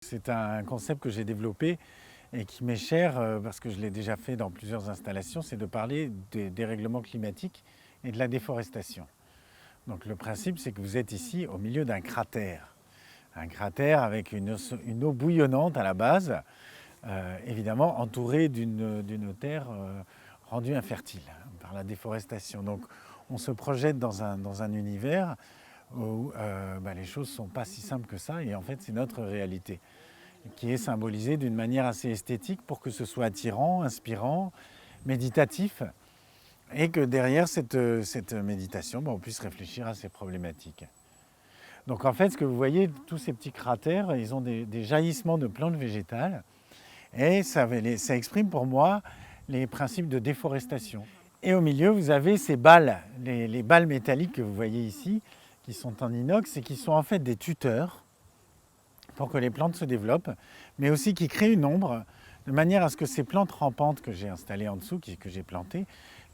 C'est un concept que j'ai développé et qui m'est cher parce que je l'ai déjà fait dans plusieurs installations, c'est de parler des dérèglements climatiques et de la déforestation. Donc le principe, c'est que vous êtes ici au milieu d'un cratère. Un cratère avec une eau bouillonnante à la base, évidemment entourée d'une terre rendue infertile par la déforestation. Donc on se projette dans un univers où les choses ne sont pas si simples que ça et en fait c'est notre réalité qui est symbolisée d'une manière assez esthétique pour que ce soit attirant, inspirant, méditatif et que derrière cette méditation, on puisse réfléchir à ces problématiques. Donc en fait, ce que vous voyez, tous ces petits cratères, ils ont des jaillissements de plantes végétales et ça exprime pour moi les principes de déforestation. Et au milieu, vous avez ces balles, les balles métalliques que vous voyez ici, qui sont en inox et qui sont en fait des tuteurs pour que les plantes se développent, mais aussi qui créent une ombre de manière à ce que ces plantes rampantes que j'ai installées en dessous, que j'ai plantées,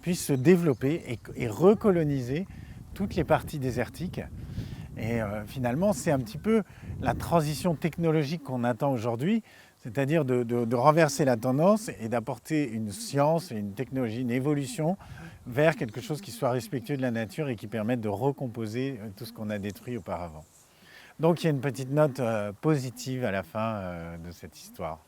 puissent se développer et recoloniser toutes les parties désertiques. Et finalement, c'est un petit peu la transition technologique qu'on attend aujourd'hui, c'est-à-dire de renverser la tendance et d'apporter une science et une technologie, une évolution vers quelque chose qui soit respectueux de la nature et qui permette de recomposer tout ce qu'on a détruit auparavant. Donc il y a une petite note positive à la fin de cette histoire.